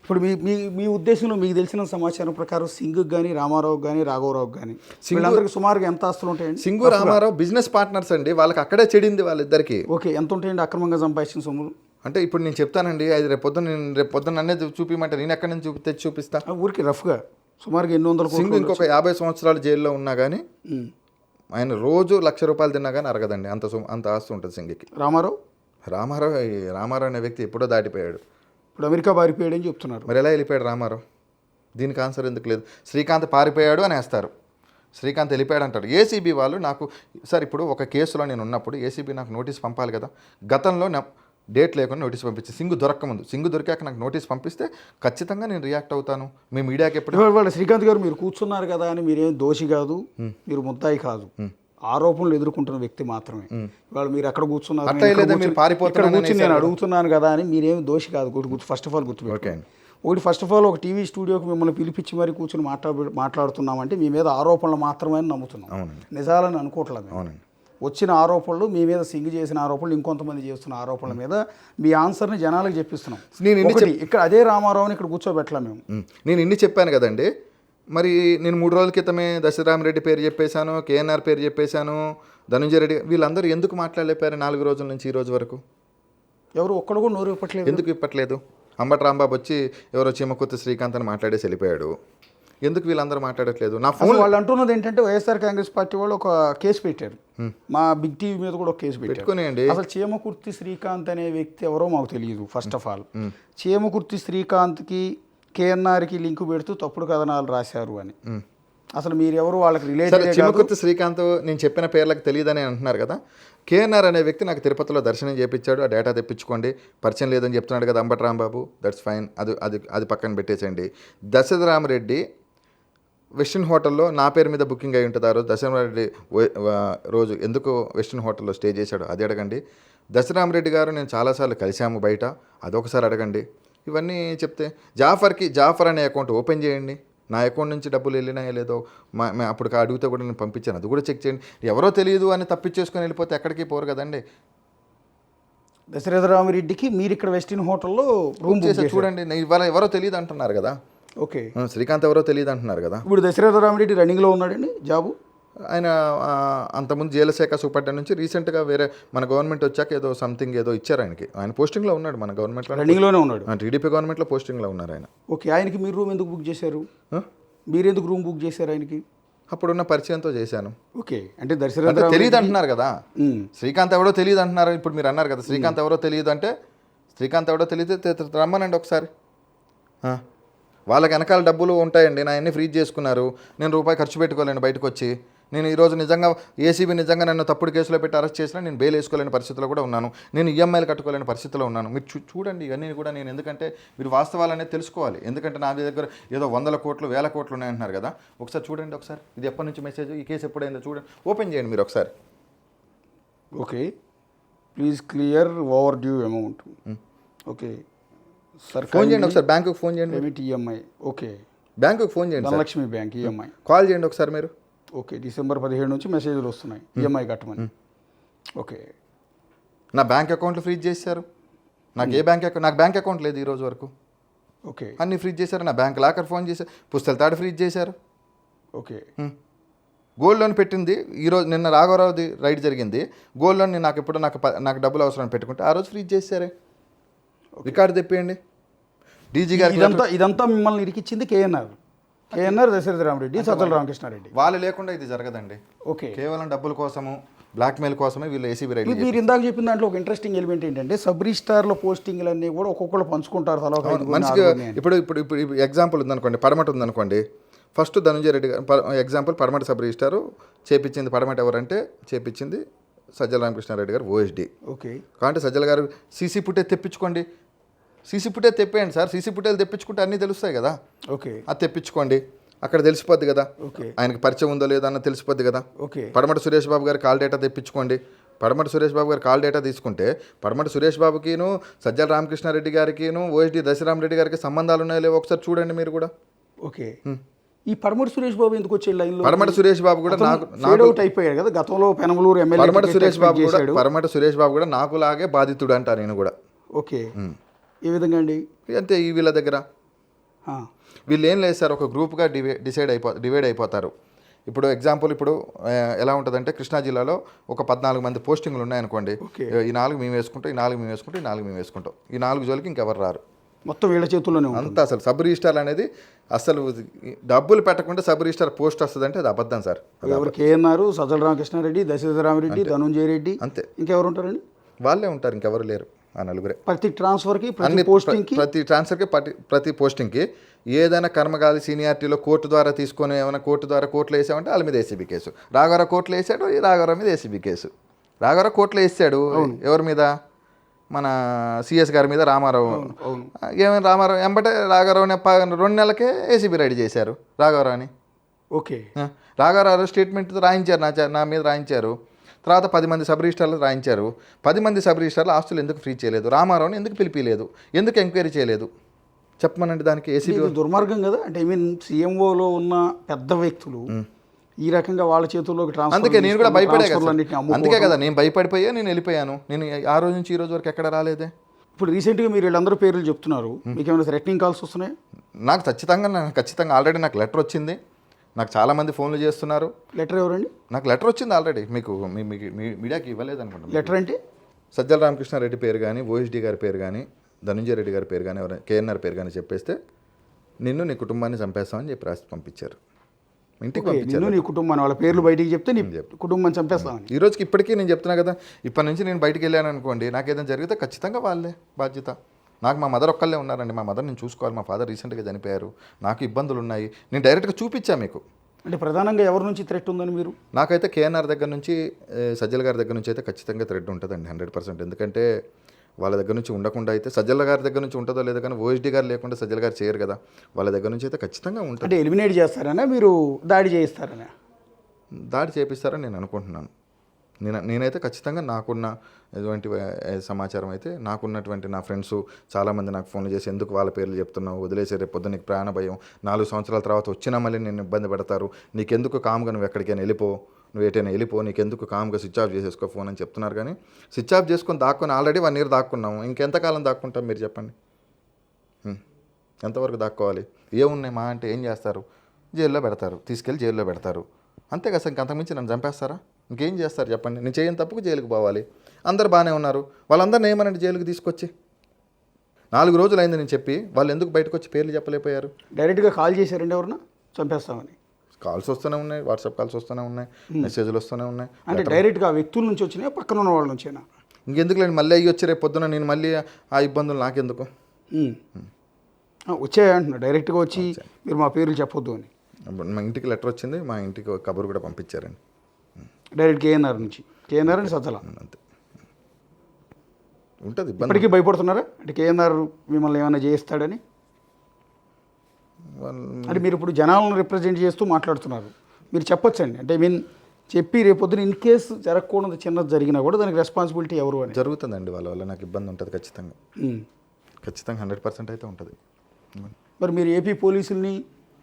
ఇప్పుడు మీ మీ మీ ఉద్దేశంలో మీకు తెలిసిన సమాచారం ప్రకారం సింగ్కి కానీ రామారావు కానీ రాఘవరావు కానీ వీళ్ళందరికీ సుమారుగా ఎంత ఆస్తులు ఉంటాయండి? సింగు రామారావు బిజినెస్ పార్ట్నర్స్ అండి, వాళ్ళకి అక్కడే చెడింది వాళ్ళిద్దరికి. ఓకే, ఎంత ఉంటాయండి అక్రమంగా సంపాదించిన సొమ్ములు? అంటే ఇప్పుడు నేను చెప్తానండి, అది రేపు పొద్దున్న నన్నే చూపించమంటే నేను ఎక్కడి నుంచి తెచ్చి చూపిస్తా? ఊరికి రఫ్గా సుమారుగా ఎన్ని వందల సింగు ఇంకొక 50 సంవత్సరాలు జైల్లో ఉన్నా కానీ ఆయన రోజు ₹1,00,000 తిన్నా కానీ అరగదండి, అంత ఆస్తి ఉంటుంది సింగికి. రామారావు అనే వ్యక్తి ఎప్పుడో దాటిపోయాడు. ఇప్పుడు అమెరికా పారిపోయాడు అని చెప్తున్నారు. మరి ఎలా వెళ్ళిపోయాడు రామారావు? దీనికి ఆన్సర్ ఎందుకు లేదు? శ్రీకాంత్ పారిపోయాడు అని వేస్తారు, శ్రీకాంత్ వెళ్ళిపోయాడు అంటారు. ఏసీబీ వాళ్ళు నాకు సార్ ఇప్పుడు ఒక కేసులో నేను ఉన్నప్పుడు ఏసీబీ నాకు నోటీస్ పంపాలి కదా. గతంలో డేట్ లేకుండా నోటీస్ పంపించి సింగు దొరకముందు, సింగు దొరికాక నాకు నోటీస్ పంపిస్తే ఖచ్చితంగా నేను రియాక్ట్ అవుతాను. మీ మీడియాకి ఎప్పుడు వాళ్ళు శ్రీకాంత్ గారు మీరు కూర్చున్నారు కదా అని మీరేం దోషి కాదు, మీరు ముద్దాయి కాదు, ఆరోపణలు ఎదుర్కొంటున్న వ్యక్తి మాత్రమే. ఇవాళ మీరు అక్కడ కూర్చున్నారు, నేను అడుగుతున్నాను కదా అని మీరేం దోషి కాదు. ఫస్ట్ ఆఫ్ ఆల్ గుర్తుపెట్టుకోండి. ఫస్ట్ ఆఫ్ ఆల్ ఒక టీవీ స్టూడియోకి మిమ్మల్ని పిలిపించి మరి కూర్చొని మాట్లాడుతున్నామంటే మీ మీద ఆరోపణలు మాత్రమే నమ్ముతున్నాం, నిజాలని అనుకోవట్లేదు. వచ్చిన ఆరోపణలు మీ మీద సింగ్ చేసిన ఆరోపణలు, ఇంకొంతమంది చేస్తున్న ఆరోపణల మీద మీ ఆన్సర్ని జనాలకు చెప్పిస్తున్నాం. ఇక్కడ అదే రామారావుని ఇక్కడ కూర్చోబెట్టలే మేము. నేను ఇన్ని చెప్పాను కదండి. మరి నేను 3 రోజుల క్రితమే దశరామరెడ్డి పేరు చెప్పేశాను, కేఎన్ఆర్ పేరు చెప్పేశాను, ధనుంజయ రెడ్డి, వీళ్ళందరూ ఎందుకు మాట్లాడలేపారు 4 రోజుల నుంచి ఈ రోజు వరకు? ఎవరు ఒక్కడు కూడా నోరు ఇప్పట్లేదు. ఎందుకు ఇప్పట్లేదు? అంబటి రాంబాబు వచ్చి ఎవరో చీమకుర్తి శ్రీకాంత్ అని మాట్లాడేసి వెళ్ళిపోయాడు. ఎందుకు వీళ్ళందరూ మాట్లాడట్లేదు? నా ఫోన్ వాళ్ళు అంటున్నది ఏంటంటే వైఎస్ఆర్ కాంగ్రెస్ పార్టీ వాళ్ళు ఒక కేసు పెట్టారు, మా బిగ్ టీవీ మీద కూడా ఒక కేసు పెట్టుకునేయండి. అసలు చీమకుర్తి శ్రీకాంత్ అనే వ్యక్తి ఎవరో మాకు తెలియదు. ఫస్ట్ ఆఫ్ ఆల్ చీమకుర్తి శ్రీకాంత్కి కేఎన్ఆర్కి లింక్ పెడుతూ తప్పుడు కథనాలు రాశారు అని. అసలు మీరెవరు వాళ్ళకి రిలేటెడ్? చీమకుర్తి శ్రీకాంత్ నేను చెప్పిన పేర్లకు తెలియదని అంటున్నారు కదా. కేఎన్ఆర్ అనే వ్యక్తి నాకు తిరుపతిలో దర్శనం చేయించాడు, ఆ డేటా తెప్పించుకోండి. పరిచయం లేదని చెప్తున్నాడు కదా అంబటి రాంబాబు, దట్స్ ఫైన్, అది పక్కన పెట్టేసేయండి. దశరామరెడ్డి వెస్టర్న్ హోటల్లో నా పేరు మీద బుకింగ్ అయి ఉంటుంది. ఆ రోజు దశరామరెడ్డి రోజు ఎందుకు వెస్టర్న్ హోటల్లో స్టే చేశాడు అది అడగండి. దశరామరెడ్డి గారు నేను చాలాసార్లు కలిశాము బయట, అదొకసారి అడగండి. ఇవన్నీ చెప్తే జాఫర్ అనే అకౌంట్ ఓపెన్ చేయండి, నా అకౌంట్ నుంచి డబ్బులు వెళ్ళినాయో లేదో అప్పుడు అడిగితే కూడా నేను పంపించాను, అది కూడా చెక్ చేయండి. ఎవరో తెలియదు అని తప్పించేసుకొని వెళ్ళిపోతే ఎక్కడికి పోరు కదండి. దశరథరామిరెడ్డికి మీరు ఇక్కడ వెస్టిన్ హోటల్లో రూమ్ చేసి చూడండి. ఇవాళ ఎవరో తెలియదు అంటున్నారు కదా. ఓకే, శ్రీకాంత్ ఎవరో తెలియదు అంటున్నారు కదా. ఇప్పుడు దశరథరామిరెడ్డి రన్నింగ్లో ఉన్నాడండి జాబు. ఆయన అంతకుముందు జైలశాఖ సూపరింటెండెంట్ నుంచి రీసెంట్గా వేరే మన గవర్నమెంట్ వచ్చాక ఏదో సంథింగ్ ఏదో ఇచ్చారు ఆయనకి. ఆయన పోస్టింగ్లో ఉన్నాడు మన గవర్నమెంట్లో, రన్నింగ్లోనే ఉన్నాడు. టీడీపీ గవర్నమెంట్లో పోస్టింగ్లో ఉన్నారు ఆయన. ఓకే, ఆయనకి మీరు రూమ్ ఎందుకు బుక్ చేశారు? మీరు ఎందుకు రూమ్ బుక్ చేశారు ఆయనకి? అప్పుడున్న పరిచయంతో చేశాను. ఓకే, అంటే దశరథ తెలియదు అంటున్నారు కదా. శ్రీకాంత్ ఎవరో తెలియదు అంటున్నారు. ఇప్పుడు మీరు అన్నారు కదా శ్రీకాంత్ ఎవరో తెలియదు అంటే, శ్రీకాంత్ ఎవరో తెలియదు రమ్మనండి ఒకసారి. వాళ్ళకి వెనకాల డబ్బులు ఉంటాయండి, నా అన్ని ఫ్రీజ్ చేసుకున్నారు, నేను రూపాయి ఖర్చు పెట్టుకోలేను బయటకు వచ్చి. నేను ఈరోజు నిజంగా ఏసీబీ నిజంగా నన్ను తప్పుడు కేసులో పెట్టి అరెస్ట్ చేసినా నేను బెయిల్ వేసుకోలేని పరిస్థితిలో కూడా ఉన్నాను, నేను ఈఎంఐలు కట్టుకోలేని పరిస్థితిలో ఉన్నాను. మీరు చూడండి ఇవన్నీ కూడా. నేను ఎందుకంటే మీరు వాస్తవాలు అనేది తెలుసుకోవాలి. ఎందుకంటే నా దగ్గర ఏదో 100 కోట్లు 1000 కోట్లు ఉన్నాయంటున్నారు కదా. ఒకసారి చూడండి, ఒకసారి ఇది ఎప్పటి నుంచి మెసేజ్, ఈ కేసు ఎప్పుడైందో చూడండి, ఓపెన్ చేయండి మీరు ఒకసారి. Okay, please clear over due amount. Okay sir, phone చేయండి ఒకసారి, బ్యాంకుకి ఫోన్ చేయండి. ఈఎంఐ. ఓకే, బ్యాంకుకి ఫోన్ చేయండి, ధనలక్ష్మి బ్యాంక్ ఈఎంఐ. కాల్ చేయండి ఒకసారి మీరు. ఓకే, డిసెంబర్ 17 నుంచి మెసేజ్లు వస్తున్నాయి ఈఎంఐ కట్టమని. ఓకే, నా బ్యాంక్ అకౌంట్లు ఫ్రీజ్ చేశారు. నాకు బ్యాంక్ అకౌంట్ లేదు ఈ రోజు వరకు. ఓకే, అన్నీ ఫ్రీజ్ చేశారు. నా బ్యాంక్ లాకర్ ఫోన్ చేశారు, పుస్తకాల తాడు ఫ్రీజ్ చేశారు. ఓకే, గోల్డ్ లోన్ పెట్టింది ఈరోజు, నిన్న రాఘవరావుది రైడ్ జరిగింది. గోల్డ్ లోన్ నాకు డబ్బులు అవసరం పెట్టుకుంటే ఆ రోజు ఫ్రీజ్ చేశారే. రికార్డు తెప్పేయండి డీజీ గారు. ఇదంతా మిమ్మల్ని ఇరికిచ్చింది కేఎన్ఆర్, దశరథరామిరెడ్డి, సజ్జల రామకృష్ణారెడ్డి. వాళ్ళు లేకుండా ఇది జరగదండి. ఓకే, కేవలం డబ్బుల కోసము, బ్లాక్మెయిల్ కోసమే వీళ్ళు ఏసీబీ రైడ్. మీరు ఇందాక చెప్పిన దాంట్లో ఒక ఇంట్రెస్టింగ్ ఎలిమెంట్ ఏంటంటే సబ్ రిజిస్టార్లో పోస్టింగ్లు అన్నీ కూడా ఒక్కొక్కరు పంచుకుంటారు. మంచిగా ఇప్పుడు ఎగ్జాంపుల్ ఉందనుకోండి, పడమట ఉందనుకోండి. ఫస్ట్ ధనుంజయ రెడ్డి గారు ఎగ్జాంపుల్, పడమట సబ్ రిజిస్టారు చేపించింది. పడమట ఎవరంటే చేపించింది సజ్జల రామకృష్ణారెడ్డి గారు, ఓఎస్డీ. ఓకే, కాబట్టి సజ్జల గారు సీసీ ఫుటేజ్ తెప్పించుకోండి, సీసీ ఫుటేజ్ తెప్పేయండి సార్. సీసీ ఫుటేజ్ తెప్పించుకుంటే అన్నీ తెలుస్తాయి కదా. ఓకే, అది తెప్పించుకోండి, అక్కడ తెలిసిపోద్ది కదా. ఓకే, ఆయనకి పరిచయం ఉందో లేదో అన్న తెలిసిపోద్ది కదా. ఓకే, పడమట సురేష్ బాబు గారి కాల్ డేటా తెప్పించుకోండి. పడమట సురేష్ బాబు గారి కాల్ డేటా తీసుకుంటే పడమట సురేష్ బాబుకిను సజ్జల రామకృష్ణారెడ్డి గారికిను ఓఎస్డీ దశరామరెడ్డి గారికి సంబంధాలు ఉన్నాయో లేవో ఒకసారి చూడండి మీరు కూడా. ఓకే, ఈ పడమటి సురేష్ బాబు ఎందుకు వచ్చే లైన్లో? పడమటి సురేష్ బాబు కూడా నాకు అయిపోయాడు కదా గతంలో పెనమలూరు ఎమ్మెల్యే. పడమటి సురేష్ బాబు కూడా నాకులాగే బాధితుడు అంటారు నేను కూడా. ఓకే, ఏ విధంగా అండి? అంతే, ఈ వీళ్ళ దగ్గర వీళ్ళు ఏం లేదు సార్, ఒక గ్రూప్గా డివైడ్ అయిపోతారు. ఇప్పుడు ఎగ్జాంపుల్ ఇప్పుడు ఎలా ఉంటుందంటే కృష్ణా జిల్లాలో ఒక 14 మంది పోస్టింగ్లు ఉన్నాయనుకోండి. ఈ 4 మేము వేసుకుంటాం, ఈ 4 మేము వేసుకుంటాం, ఈ 4 మేము వేసుకుంటాం. ఈ 4 జోలికి ఇంకెవరు రారు, మొత్తం వీళ్ళ చేతుల్లోనే అంతా. అసలు సబ్ రిజిస్టార్ అనేది అసలు డబ్బులు పెట్టకుండా సబ్ రిజిస్టార్ పోస్ట్ వస్తుందంటే అది అబద్ధం సార్. ఎవరు కేఎన్ఆర్, సజ్జల రామకృష్ణారెడ్డి, దశరథరామిరెడ్డి, ధనుంజయ రెడ్డి, అంతే. ఇంకెవరు ఉంటారండి? వాళ్ళే ఉంటారు, ఇంకెవరు లేరు. ఆ నలుగురే. ప్రతి ట్రాన్స్ఫర్కి, ప్రతి పోస్టింగ్కి, ప్రతి ట్రాన్స్ఫర్కి, ప్రతి పోస్టింగ్కి ఏదైనా కర్మగాలి సీనియారిటీలో కోర్టు ద్వారా తీసుకొని ఏమైనా కోర్టులో వేసామంటే వాళ్ళ మీద ఏసీబీ కేసు. రాఘవరావు కోర్టులో వేసాడు, ఈ రాఘవరావు మీద ఏసీబీ కేసు. రాఘవరావు కోర్టులో వేసాడు, ఎవరి మీద? మన సిఎస్ గారి మీద, రామారావు. ఏమైనా రామారావు ఎంబటే రాఘవరావుని 2 నెలలకే ఏసీబీ రెడీ చేశారు రాఘవరావుని. ఓకే. రాఘవరావు స్టేట్మెంట్ రాయించారు, నా మీద రాయించారు. తర్వాత 10 మంది సబ్ రిజిస్టార్లు రాయించారు. 10 మంది సబ్ రిజిస్టార్లు ఆస్తులు ఎందుకు ఫ్రీ చేయలేదు? రామారావుని ఎందుకు పిలిపిలేదు? ఎందుకు ఎంక్వైరీ చేయలేదు? చెప్పమనండి. దానికి ఏసీబీ దుర్మార్గం కదా. అంటే సీఎంఓలో ఉన్న పెద్ద వ్యక్తులు ఈ రకంగా వాళ్ళ చేతుల్లోకి ట్రాన్స్ఫర్. అందుకే నేను కూడా భయపడే కదా, అందుకే కదా నేను భయపడిపోయా, నేను వెళ్ళిపోయాను. నేను ఆ రోజు నుంచి ఈ రోజు వరకు ఎక్కడ రాలేదే. ఇప్పుడు రీసెంట్గా మీరు వీళ్ళందరూ పేర్లు చెప్తున్నారు, మీకు ఏమైనా థ్రెటనింగ్ కాల్స్ వస్తున్నాయి? నాకు ఖచ్చితంగా ఆల్రెడీ నాకు లెటర్ వచ్చింది. నాకు చాలామంది ఫోన్లు చేస్తున్నారు. లెటర్ ఎవరండి? నాకు లెటర్ వచ్చింది ఆల్రెడీ. మీకు మీడియాకి ఇవ్వలేదు అనుకుంటున్నాను. లెటర్ అంటే సజ్జల రామకృష్ణారెడ్డి పేరు కానీ, ఓఎస్డీ గారి పేరు కానీ, ధనుంజయ రెడ్డి గారి పేరు కానీ, కేఎన్ఆర్ పేరు కానీ చెప్పేస్తే నిన్ను నీ కుటుంబాన్ని చంపేస్తామని చెప్పి రాసి పంపించారు. ఇంటికి పంపించారు. నీ కుటుంబాన్ని వాళ్ళ పేర్లు బయటికి చెప్తే నీ కుటుంబాన్ని చంపేస్తామని. ఈ రోజుకి ఇప్పటికీ నేను చెప్తున్నా కదా, ఇప్పటి నుంచి నేను బయటికి వెళ్ళాను అనుకోండి, నాకు ఏదైనా జరిగితే ఖచ్చితంగా వాళ్ళే బాధ్యత. నాకు మా మదర్ ఒక్కళ్ళే ఉన్నారండి, మా మదర్ నేను చూసుకోవాలి. మా ఫాదర్ రీసెంట్గా చనిపోయారు, నాకు ఇబ్బందులు ఉన్నాయి. నేను డైరెక్ట్గా చూపించా మీకు. అంటే ప్రధానంగా ఎవరి నుంచి థ్రెట్ ఉందని మీరు? నాకైతే కేఎన్ఆర్ దగ్గర నుంచి, సజ్జల గారి దగ్గర నుంచి అయితే ఖచ్చితంగా థ్రెట్ ఉంటుందండి 100%. ఎందుకంటే వాళ్ళ దగ్గర నుంచి ఉండకుండా అయితే, సజ్జల గారి దగ్గర నుంచి ఉంటుందో లేదో కానీ ఓఎస్డీ గారు లేకుండా సజ్జల గారు చేయరు కదా. వాళ్ళ దగ్గర నుంచి అయితే ఖచ్చితంగా ఉంటుంది. అంటే ఎలిమినేట్ చేస్తారనా, మీరు దాడి చేయిస్తారనా? దాడి చేపిస్తారని నేను అనుకుంటున్నాను. నేనైతే ఖచ్చితంగా నాకున్న ఎటువంటి సమాచారం అయితే, నాకున్నటువంటి నా ఫ్రెండ్స్ చాలామంది నాకు ఫోన్లు చేసి ఎందుకు వాళ్ళ పేర్లు చెప్తున్నావు, వదిలేసే, రేపు పొద్దున్న నీకు ప్రాణ భయం, 4 సంవత్సరాల తర్వాత వచ్చినా మళ్ళీ నేను ఇబ్బంది పెడతారు, నీకెందుకు కామ్గా నువ్వు ఎక్కడికైనా వెళ్ళిపో, నువ్వు ఎటైనా వెళ్ళిపో, నీకెందుకు కామ్గా స్విచ్ ఆఫ్ చేసేసుకో ఫోన్ అని చెప్తున్నారు. కానీ స్విచ్ ఆఫ్ చేసుకొని దాక్కుని ఆల్రెడీ 1 year దాక్కున్నాము. ఇంకెంతకాలం దాక్కుంటాం మీరు చెప్పండి? ఎంతవరకు దాక్కోవాలి? ఏమున్నాయి మా అంటే ఏం చేస్తారు? జైల్లో పెడతారు, తీసుకెళ్ళి జైల్లో పెడతారు. అంతే కదా సార్, ఇంకంతకుమించి నన్ను చంపేస్తారా? ఇంకేం చేస్తారు చెప్పండి? నేను చేయని తప్పుకు జైలుకి పోవాలి. అందరు బాగానే ఉన్నారు, వాళ్ళందరినీ ఏమనండి జైలుకి తీసుకొచ్చి. 4 రోజులు అయింది నేను చెప్పి, వాళ్ళు ఎందుకు బయటకు వచ్చి పేర్లు చెప్పలేకపోయారు? డైరెక్ట్గా కాల్ చేశారండి ఎవరన్నా చంపేస్తామని? కాల్స్ వస్తూనే ఉన్నాయి, వాట్సాప్ కాల్స్ వస్తూనే ఉన్నాయి, మెసేజ్లు వస్తూనే ఉన్నాయి. అంటే డైరెక్ట్గా వ్యక్తుల నుంచి వచ్చినాయి, పక్కన ఉన్న వాళ్ళ నుంచేనా? ఇంకెందుకు లేండి, మళ్ళీ అయ్యి వచ్చి రేపు పొద్దున నేను మళ్ళీ ఆ ఇబ్బందులు నాకెందుకు? వచ్చాయంటున్నా, డైరెక్ట్గా వచ్చి మీరు మా పేర్లు చెప్పొద్దు అని. మా ఇంటికి లెటర్ వచ్చింది, మా ఇంటికి కబురు కూడా పంపించారండి డైరెక్ట్ కేఎన్ఆర్ నుంచి. కేఎన్ఆర్ అని సజ్జల అంతే ఉంటుంది. ఇప్పటికీ భయపడుతున్నారా అంటే కేఎన్ఆర్ మిమ్మల్ని ఏమైనా చేయిస్తాడని? అంటే మీరు ఇప్పుడు జనాలను రిప్రజెంట్ చేస్తూ మాట్లాడుతున్నారు, మీరు చెప్పొచ్చండి. అంటే చెప్పి రేపొద్దున ఇన్ కేసు జరగకూడదు, చిన్నది జరిగినా కూడా దానికి రెస్పాన్సిబిలిటీ ఎవరు అని? జరుగుతుందండి, వాళ్ళ వల్ల నాకు ఇబ్బంది ఉంటుంది ఖచ్చితంగా. 100% అయితే ఉంటుంది. మరి మీరు ఏపీ పోలీసుల్ని,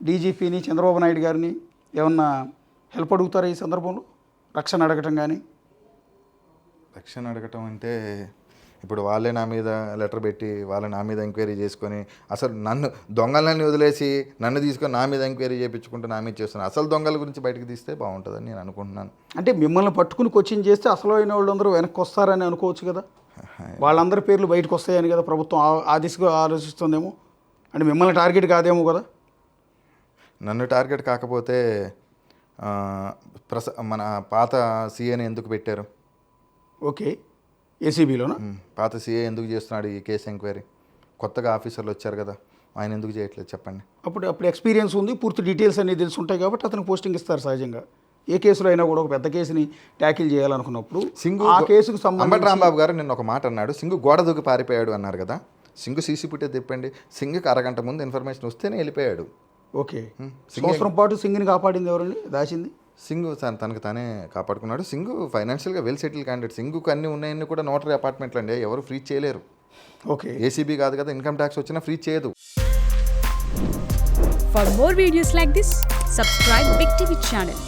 డీజీపీని, చంద్రబాబు నాయుడు గారిని ఏమన్నా హెల్ప్ అడుగుతారా ఈ సందర్భంలో? రక్షణ అడగటం కానీ? రక్షణ అడగటం అంటే ఇప్పుడు వాళ్ళే నా మీద లెటర్ పెట్టి, వాళ్ళే నా మీద ఎంక్వైరీ చేసుకొని, అసలు నన్ను దొంగలని వదిలేసి నన్ను తీసుకొని నా మీద ఎంక్వైరీ చేయించుకుంటూ నా మీద చేస్తున్నాను. అసలు దొంగల గురించి బయటకు తీస్తే బాగుంటుందని నేను అనుకుంటున్నాను. అంటే మిమ్మల్ని పట్టుకుని కోచింగ్ చేస్తే అసలు అయిన వాళ్ళందరూ వెనక్కి వస్తారని అనుకోవచ్చు కదా. వాళ్ళందరి పేర్లు బయటకు వస్తాయని కదా ప్రభుత్వం ఆ దిశగా ఆలోచిస్తుందేమో. అంటే మిమ్మల్ని టార్గెట్ కాదేమో కదా. నన్ను టార్గెట్ కాకపోతే మన పాత సీఏని ఎందుకు పెట్టారు? ఓకే, ఏసీబీలోనా? పాత సీఏ ఎందుకు చేస్తున్నాడు ఈ కేసు ఎంక్వైరీ? కొత్తగా ఆఫీసర్లు వచ్చారు కదా, ఆయన ఎందుకు చేయట్లేదు చెప్పండి? అప్పుడు ఎక్స్పీరియన్స్ ఉంది, పూర్తి డీటెయిల్స్ అన్నీ తెలిసి ఉంటాయి కాబట్టి అతనికి పోస్టింగ్ ఇస్తారు సహజంగా. ఏ కేసులో అయినా కూడా ఒక పెద్ద కేసుని ట్యాకిల్ చేయాలనుకున్నప్పుడు ఆ కేసుకు సంబంధించి రాంబాబు గారు నిన్న ఒక మాట అన్నాడు, సింగు గోడ దూకి పారిపోయాడు అన్నారు కదా. సింగు సీసీ ఫుటేజ్ తిప్పండి, సింగుకి అరగంట ముందు ఇన్ఫర్మేషన్ వస్తేనే వెళ్ళిపోయాడు. ఓకే, సంవత్సరం పాటు సింగిని కాపాడింది ఎవరండి? దాచింది సింగు తనకు తానే కాపాడుకున్నాడు. సింగు ఫైనాన్షియల్గా వెల్ సెటిల్ క్యాండిడేట్. సింగుకు అన్ని ఉన్నాయన్నీ కూడా నోటరీ అపార్ట్మెంట్లు అండి, ఎవరు ఫ్రీ చేయలేరు. ఓకే, ఏసీబీ కాదు కదా, ఇన్కమ్ ట్యాక్స్ వచ్చినా ఫ్రీ చేయదు. For more videos like this, subscribe Big TV channel.